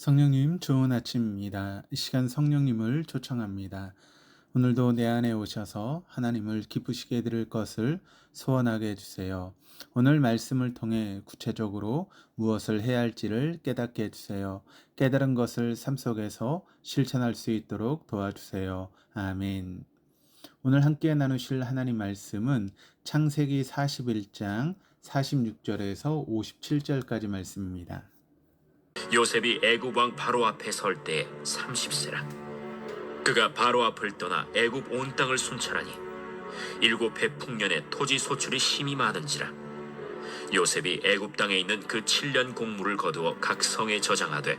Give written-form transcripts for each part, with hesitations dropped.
성령님, 좋은 아침입니다. 이 시간 성령님을 초청합니다. 오늘도 내 안에 오셔서 하나님을 기쁘시게 해드릴 것을 소원하게 해주세요. 오늘 말씀을 통해 구체적으로 무엇을 해야 할지를 깨닫게 해주세요. 깨달은 것을 삶 속에서 실천할 수 있도록 도와주세요. 아멘. 오늘 함께 나누실 하나님 말씀은 창세기 41장 46절에서 57절까지 말씀입니다. 요셉이 애굽 왕 바로 앞에 설 때에 30세라. 그가 바로 앞을 떠나 애굽 온 땅을 순찰하니 7해 풍년에 토지 소출이 심히 많은지라. 요셉이 애굽 땅에 있는 그 7년 곡물을 거두어 각 성에 저장하되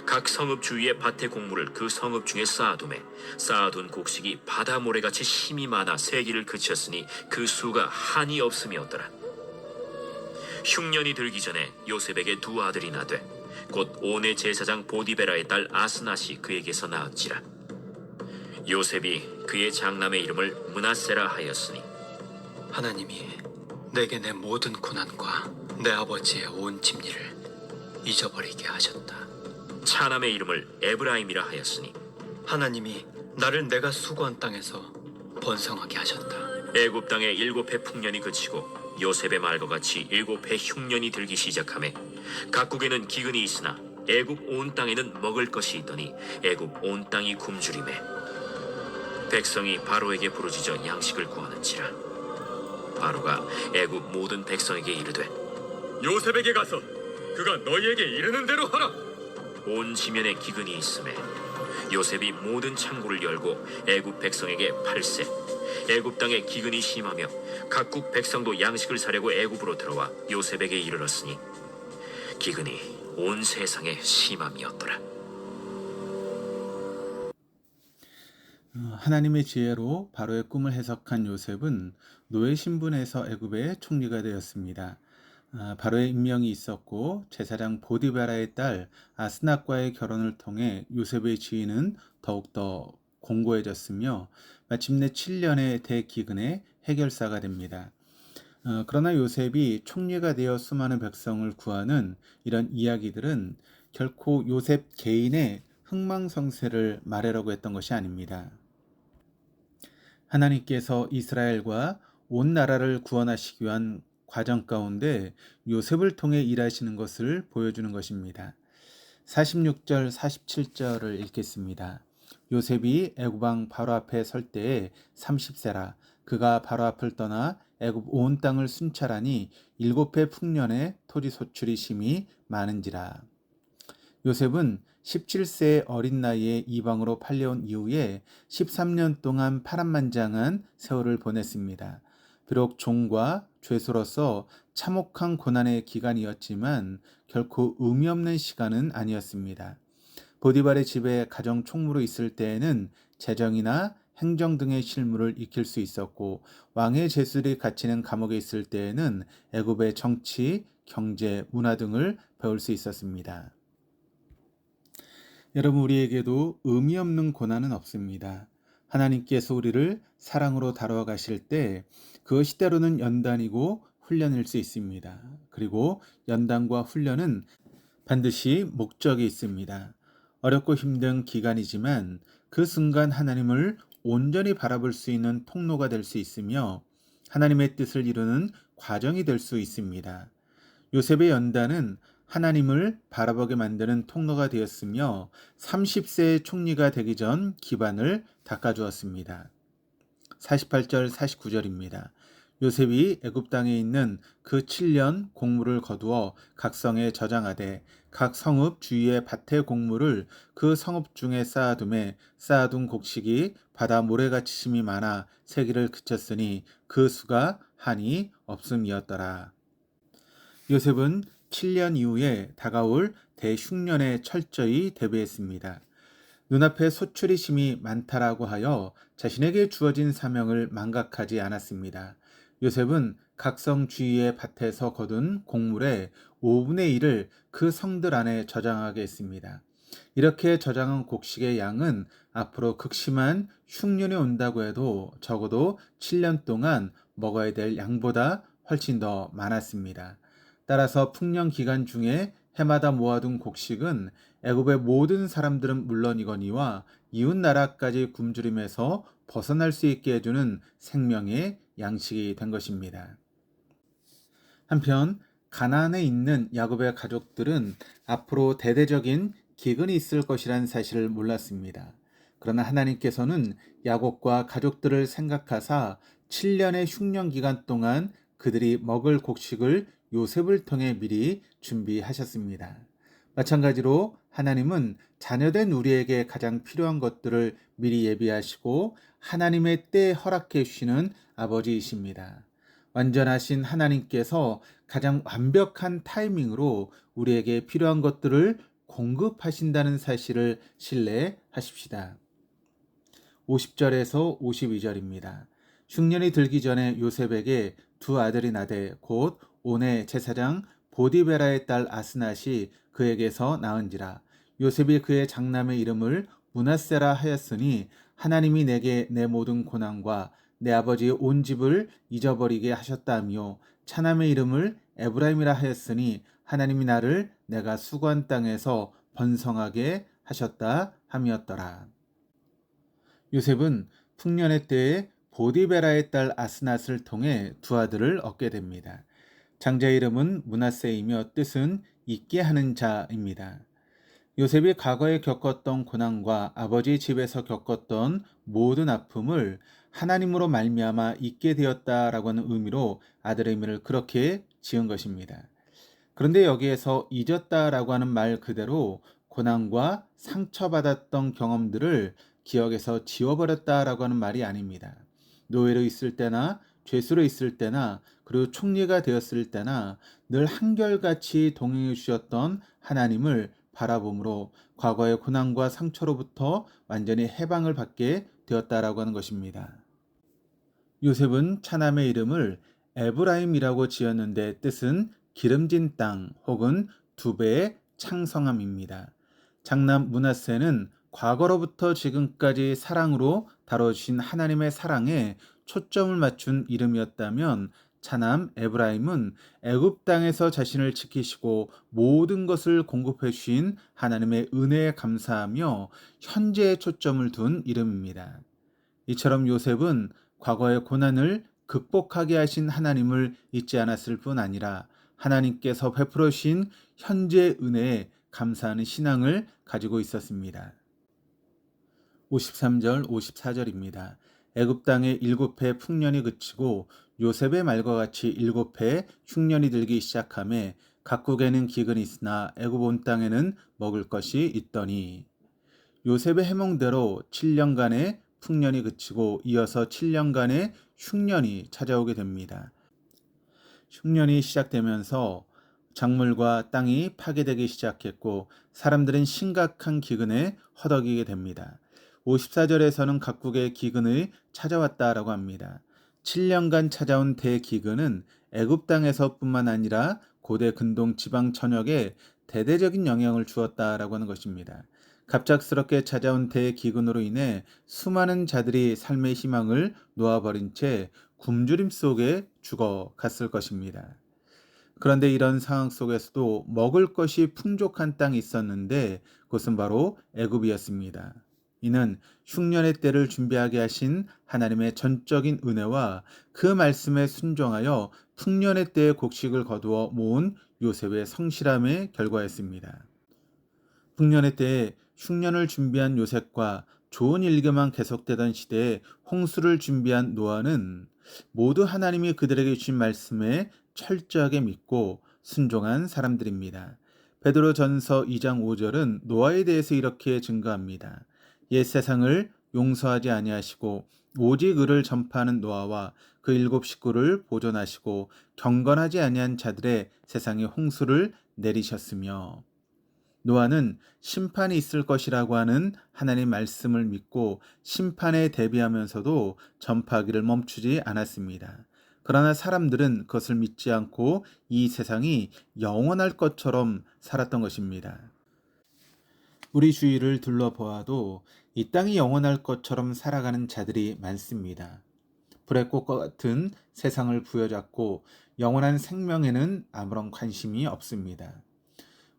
각 성읍 주위의 밭의 곡물을 그 성읍 중에 쌓아두매 쌓아둔 곡식이 바다 모래같이 심히 많아 세기를 그쳤으니 그 수가 한이 없음이었더라. 흉년이 들기 전에 요셉에게 두 아들이 나되 곧 온의 제사장 보디베라의 딸 아스낫이 그에게서 낳았지라. 요셉이 그의 장남의 이름을 므낫세라 하였으니 하나님이 내게 내 모든 고난과 내 아버지의 온 집리를 잊어버리게 하셨다. 차남의 이름을 에브라임이라 하였으니 하나님이 나를 내가 수고한 땅에서 번성하게 하셨다. 애굽 땅에 7해 풍년이 그치고 요셉의 말과 같이 7해 흉년이 들기 시작하매 각국에는 기근이 있으나 애굽 온 땅에는 먹을 것이 있더니 애굽 온 땅이 굶주리매 백성이 바로에게 부르짖어 양식을 구하는지라. 바로가 애굽 모든 백성에게 이르되 요셉에게 가서 그가 너희에게 이르는 대로 하라. 온 지면에 기근이 있음에 요셉이 모든 창고를 열고 애굽 백성에게 팔세. 애굽 땅에 기근이 심하며 각국 백성도 양식을 사려고 애굽으로 들어와 요셉에게 이르렀으니 기근이 온 세상에 심함이었더라. 하나님의 지혜로 바로의 꿈을 해석한 요셉은 노예 신분에서 애굽의 총리가 되었습니다. 바로의 임명이 있었고 제사장 보디베라의 딸 아스낫과의 결혼을 통해 요셉의 지위는 더욱더 공고해졌으며 마침내 7년의 대기근의 해결사가 됩니다. 그러나 요셉이 총리가 되어 수많은 백성을 구하는 이런 이야기들은 결코 요셉 개인의 흥망성쇠를 말하려고 했던 것이 아닙니다. 하나님께서 이스라엘과 온 나라를 구원하시기 위한 과정 가운데 요셉을 통해 일하시는 것을 보여주는 것입니다. 46절, 47절을 읽겠습니다. 요셉이 애굽 왕 바로 앞에 설 때에 30세라. 그가 바로 앞을 떠나 애굽 온 땅을 순찰하니 7해 풍년에 토지 소출이 심히 많은지라. 요셉은 17세의 어린 나이에 이방으로 팔려온 이후에 13년 동안 파란만장한 세월을 보냈습니다. 비록 종과 죄수로서 참혹한 고난의 기간이었지만 결코 의미 없는 시간은 아니었습니다. 보디발의 집에 가정 총무로 있을 때에는 재정이나 행정 등의 실무를 익힐 수 있었고 왕의 제술이 갇히는 감옥에 있을 때에는 애굽의 정치, 경제, 문화 등을 배울 수 있었습니다. 여러분, 우리에게도 의미 없는 고난은 없습니다. 하나님께서 우리를 사랑으로 다루어 가실 때 그것이 때로는 연단이고 훈련일 수 있습니다. 그리고 연단과 훈련은 반드시 목적이 있습니다. 어렵고 힘든 기간이지만 그 순간 하나님을 온전히 바라볼 수 있는 통로가 될 수 있으며 하나님의 뜻을 이루는 과정이 될 수 있습니다. 요셉의 연단은 하나님을 바라보게 만드는 통로가 되었으며 30세의 총리가 되기 전 기반을 닦아주었습니다. 48절 49절입니다. 요셉이 애굽 땅에 있는 그 7년 곡물을 거두어 각 성에 저장하되 각 성읍 주위의 밭의 곡물을 그 성읍 중에 쌓아두매 쌓아둔 곡식이 바다 모래같이 심이 많아 세기를 그쳤으니 그 수가 한이 없음이었더라. 요셉은 7년 이후에 다가올 대흉년에 철저히 대비했습니다. 눈앞에 소출이 심이 많다라고 하여 자신에게 주어진 사명을 망각하지 않았습니다. 요셉은 각성 주위의 밭에서 거둔 곡물의 5분의 1을 그 성들 안에 저장하게 했습니다. 이렇게 저장한 곡식의 양은 앞으로 극심한 흉년이 온다고 해도 적어도 7년 동안 먹어야 될 양보다 훨씬 더 많았습니다. 따라서 풍년 기간 중에 해마다 모아둔 곡식은 애굽의 모든 사람들은 물론이거니와 이웃 나라까지 굶주림에서 벗어날 수 있게 해주는 생명의 양식이 된 것입니다. 한편 가나안에 있는 야곱의 가족들은 앞으로 대대적인 기근이 있을 것이란 사실을 몰랐습니다. 그러나 하나님께서는 야곱과 가족들을 생각하사 7년의 흉년 기간 동안 그들이 먹을 곡식을 요셉을 통해 미리 준비하셨습니다. 마찬가지로 하나님은 자녀된 우리에게 가장 필요한 것들을 미리 예비하시고 하나님의 때에 허락해 주시는 아버지이십니다. 완전하신 하나님께서 가장 완벽한 타이밍으로 우리에게 필요한 것들을 공급하신다는 사실을 신뢰하십시다. 50절에서 52절입니다. 흉년이 들기 전에 요셉에게 두 아들이 나되 곧 온의 제사장 보디베라의 딸 아스낫이 그에게서 낳은지라. 요셉이 그의 장남의 이름을 므낫세라 하였으니 하나님이 내게 내 모든 고난과 내 아버지의 온 집을 잊어버리게 하셨다며, 차남의 이름을 에브라임이라 하였으니 하나님이 나를 내가 수고한 땅에서 번성하게 하셨다 함이었더라. 요셉은 풍년의 때에 보디베라의 딸 아스낫을 통해 두 아들을 얻게 됩니다. 장자의 이름은 므낫세이며 뜻은 잊게 하는 자입니다. 요셉이 과거에 겪었던 고난과 아버지 집에서 겪었던 모든 아픔을 하나님으로 말미암아 잊게 되었다라고 하는 의미로 아들의 이름을 그렇게 지은 것입니다. 그런데 여기에서 잊었다라고 하는 말 그대로 고난과 상처받았던 경험들을 기억에서 지워버렸다라고 하는 말이 아닙니다. 노예로 있을 때나 죄수로 있을 때나 그리고 총리가 되었을 때나 늘 한결같이 동행해 주셨던 하나님을 바라봄으로 과거의 고난과 상처로부터 완전히 해방을 받게 되었다라고 하는 것입니다. 요셉은 차남의 이름을 에브라임이라고 지었는데 뜻은 기름진 땅 혹은 두 배의 창성함입니다. 장남 므낫세는 과거로부터 지금까지 사랑으로 다뤄주신 하나님의 사랑에 초점을 맞춘 이름이었다면, 차남 에브라임은 애굽 땅에서 자신을 지키시고 모든 것을 공급해 주신 하나님의 은혜에 감사하며 현재에 초점을 둔 이름입니다. 이처럼 요셉은 과거의 고난을 극복하게 하신 하나님을 잊지 않았을 뿐 아니라 하나님께서 베풀어 주신 현재의 은혜에 감사하는 신앙을 가지고 있었습니다. 53절 54절입니다. 애굽 땅에 7해 풍년이 그치고 요셉의 말과 같이 7해 흉년이 들기 시작하매 각국에는 기근이 있으나 애굽 온 땅에는 먹을 것이 있더니, 요셉의 해몽대로 7년간의 풍년이 그치고 이어서 7년간의 흉년이 찾아오게 됩니다. 흉년이 시작되면서 작물과 땅이 파괴되기 시작했고 사람들은 심각한 기근에 허덕이게 됩니다. 54절에서는 각국의 기근이 찾아왔다라고 합니다. 7년간 찾아온 대기근은 애굽 땅에서뿐만 아니라 고대 근동 지방 전역에 대대적인 영향을 주었다라고 하는 것입니다. 갑작스럽게 찾아온 대기근으로 인해 수많은 자들이 삶의 희망을 놓아버린 채 굶주림 속에 죽어갔을 것입니다. 그런데 이런 상황 속에서도 먹을 것이 풍족한 땅이 있었는데 그것은 바로 애굽이었습니다. 이는 흉년의 때를 준비하게 하신 하나님의 전적인 은혜와 그 말씀에 순종하여 풍년의 때에 곡식을 거두어 모은 요셉의 성실함의 결과였습니다. 풍년의 때에 흉년을 준비한 요셉과 좋은 일기만 계속되던 시대에 홍수를 준비한 노아는 모두 하나님이 그들에게 주신 말씀에 철저하게 믿고 순종한 사람들입니다. 베드로전서 2장 5절은 노아에 대해서 이렇게 증거합니다. 옛 세상을 용서하지 아니하시고 오직 의를 전파하는 노아와 그 7 식구를 보존하시고 경건하지 아니한 자들의 세상에 홍수를 내리셨으며, 노아는 심판이 있을 것이라고 하는 하나님의 말씀을 믿고 심판에 대비하면서도 전파하기를 멈추지 않았습니다. 그러나 사람들은 그것을 믿지 않고 이 세상이 영원할 것처럼 살았던 것입니다. 우리 주위를 둘러보아도 이 땅이 영원할 것처럼 살아가는 자들이 많습니다. 불의 꽃과 같은 세상을 부여잡고 영원한 생명에는 아무런 관심이 없습니다.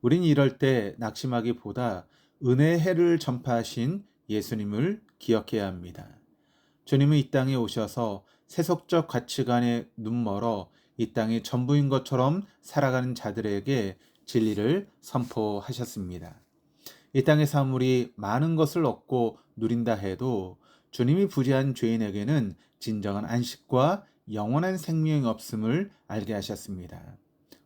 우린 이럴 때 낙심하기보다 은혜의 해를 전파하신 예수님을 기억해야 합니다. 주님은 이 땅에 오셔서 세속적 가치관에 눈멀어 이 땅의 전부인 것처럼 살아가는 자들에게 진리를 선포하셨습니다. 이 땅의 사물이 많은 것을 얻고 누린다 해도 주님이 부재한 죄인에게는 진정한 안식과 영원한 생명이 없음을 알게 하셨습니다.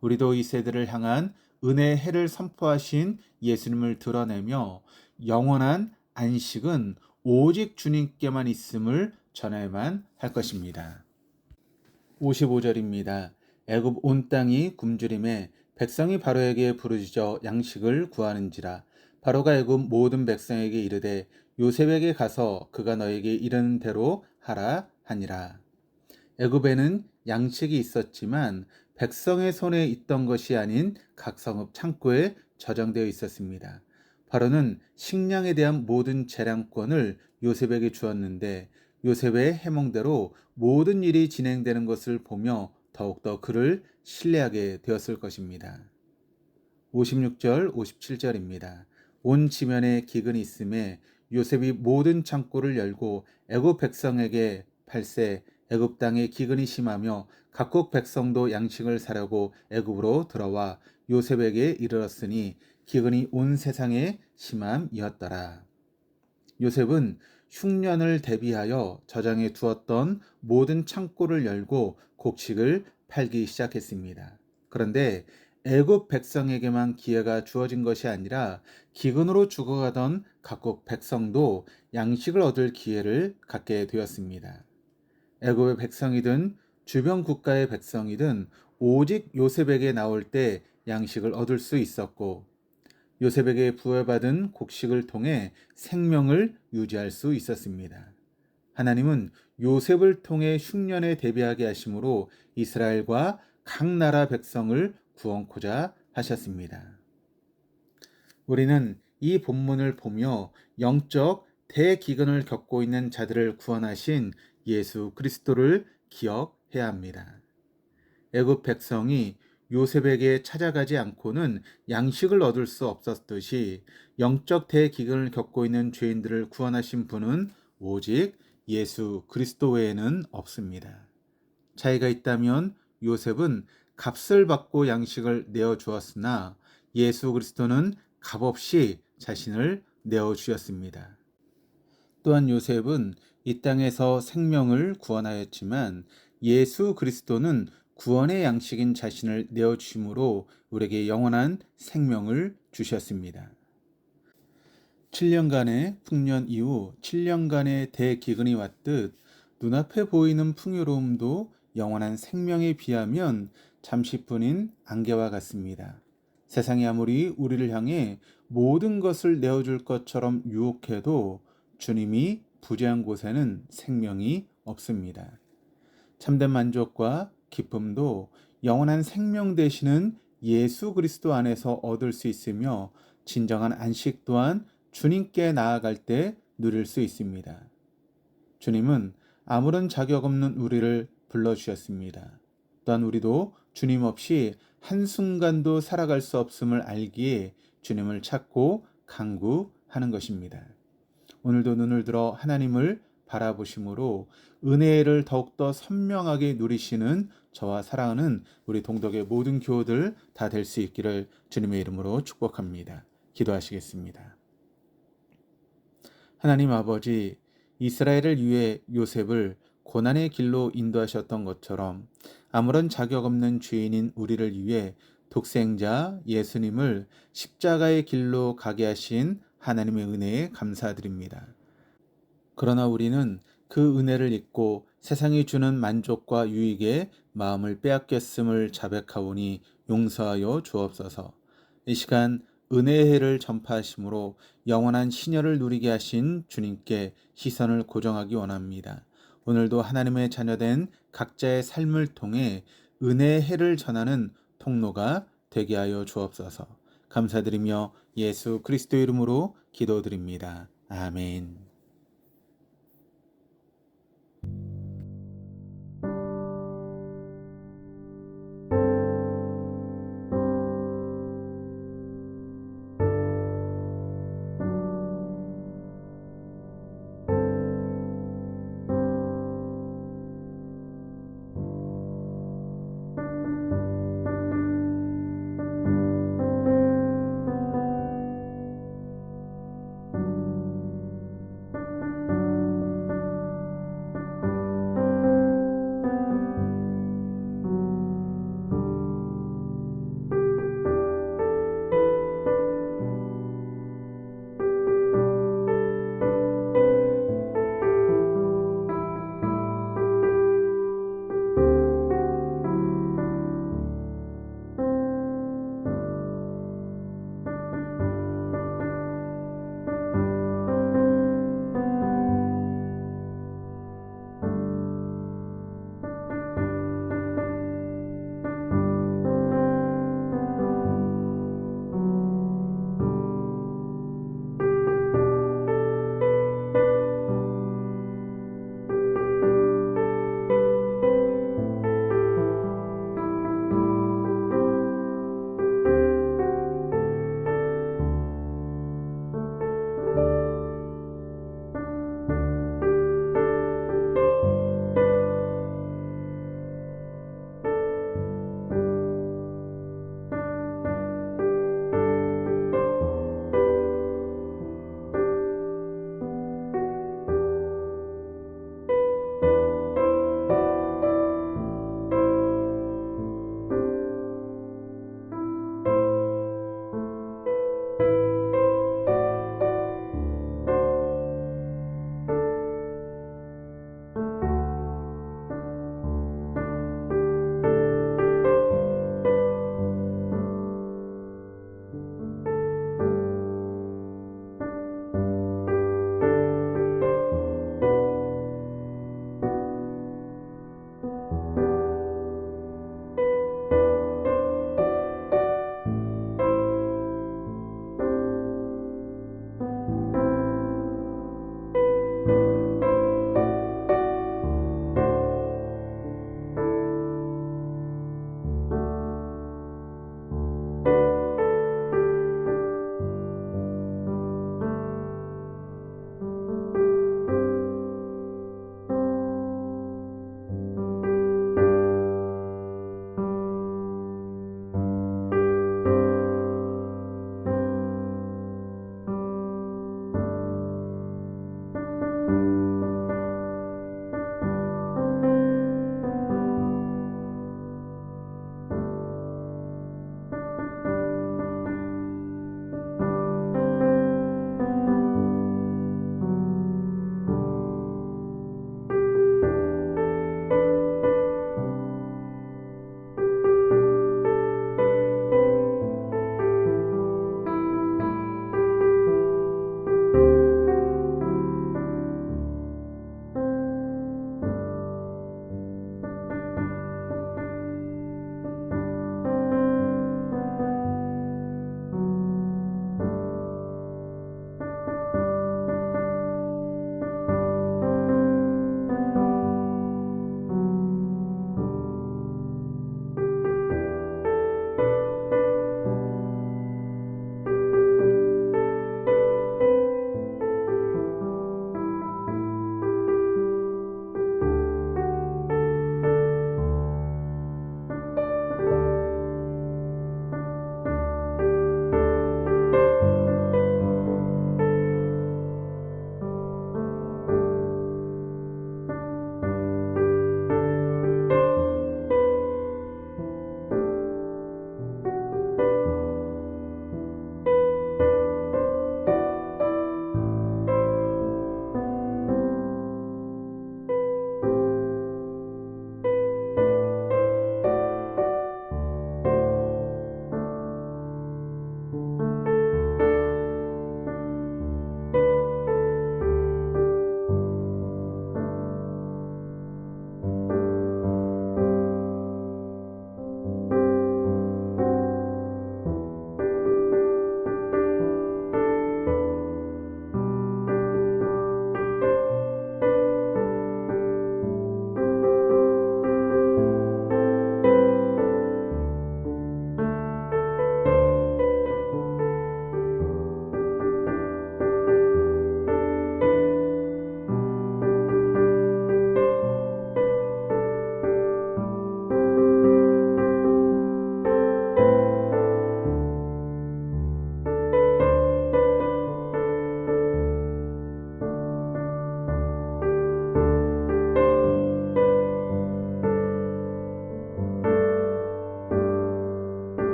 우리도 이 세대를 향한 은혜의 해를 선포하신 예수님을 드러내며 영원한 안식은 오직 주님께만 있음을 전해야만 할 것입니다. 55절입니다. 애굽 온 땅이 굶주림에 백성이 바로에게 부르짖어 양식을 구하는지라. 바로가 애굽 모든 백성에게 이르되 요셉에게 가서 그가 너에게 이르는 대로 하라 하니라. 애굽에는 양식이 있었지만 백성의 손에 있던 것이 아닌 각 성읍 창고에 저장되어 있었습니다. 바로는 식량에 대한 모든 재량권을 요셉에게 주었는데 요셉의 해몽대로 모든 일이 진행되는 것을 보며 더욱더 그를 신뢰하게 되었을 것입니다. 56절, 57절입니다. 온 지면에 기근이 있음에 요셉이 모든 창고를 열고 애굽 백성에게 팔세 애굽 땅에 기근이 심하며 각국 백성도 양식을 사려고 애굽으로 들어와 요셉에게 이르렀으니 기근이 온 세상에 심함이었더라. 요셉은 흉년을 대비하여 저장해 두었던 모든 창고를 열고 곡식을 팔기 시작했습니다. 그런데 애굽 백성에게만 기회가 주어진 것이 아니라 기근으로 죽어가던 각국 백성도 양식을 얻을 기회를 갖게 되었습니다. 애굽의 백성이든 주변 국가의 백성이든 오직 요셉에게 나올 때 양식을 얻을 수 있었고 요셉에게 부여받은 곡식을 통해 생명을 유지할 수 있었습니다. 하나님은 요셉을 통해 흉년에 대비하게 하심으로 이스라엘과 각 나라 백성을 구원코자 하셨습니다. 우리는 이 본문을 보며 영적 대기근을 겪고 있는 자들을 구원하신 예수 그리스도를 기억해야 합니다. 애굽 백성이 요셉에게 찾아가지 않고는 양식을 얻을 수 없었듯이 영적 대기근을 겪고 있는 죄인들을 구원하신 분은 오직 예수 그리스도 외에는 없습니다. 차이가 있다면 요셉은 값을 받고 양식을 내어 주었으나 예수 그리스도는 값없이 자신을 내어 주셨습니다. 또한 요셉은 이 땅에서 생명을 구원하였지만 예수 그리스도는 구원의 양식인 자신을 내어 주심으로 우리에게 영원한 생명을 주셨습니다. 7년간의 풍년 이후 7년간의 대기근이 왔듯 눈앞에 보이는 풍요로움도 영원한 생명에 비하면 잠시뿐인 안개와 같습니다. 세상이 아무리 우리를 향해 모든 것을 내어줄 것처럼 유혹해도 주님이 부재한 곳에는 생명이 없습니다. 참된 만족과 기쁨도 영원한 생명 되시는 예수 그리스도 안에서 얻을 수 있으며 진정한 안식 또한 주님께 나아갈 때 누릴 수 있습니다. 주님은 아무런 자격 없는 우리를 불러주셨습니다. 또한 우리도 주님 없이 한순간도 살아갈 수 없음을 알기에 주님을 찾고 간구하는 것입니다. 오늘도 눈을 들어 하나님을 바라보심으로 은혜를 더욱더 선명하게 누리시는 저와 사랑하는 우리 동덕의 모든 교우들 다 될 수 있기를 주님의 이름으로 축복합니다. 기도하시겠습니다. 하나님 아버지, 이스라엘을 위해 요셉을 고난의 길로 인도하셨던 것처럼 아무런 자격 없는 죄인인 우리를 위해 독생자 예수님을 십자가의 길로 가게 하신 하나님의 은혜에 감사드립니다. 그러나 우리는 그 은혜를 잊고 세상이 주는 만족과 유익에 마음을 빼앗겼음을 자백하오니 용서하여 주옵소서. 이 시간 은혜의 해를 전파하심으로 영원한 신여를 누리게 하신 주님께 시선을 고정하기 원합니다. 오늘도 하나님의 자녀된 각자의 삶을 통해 은혜의 해를 전하는 통로가 되게 하여 주옵소서. 감사드리며 예수 그리스도 이름으로 기도드립니다. 아멘.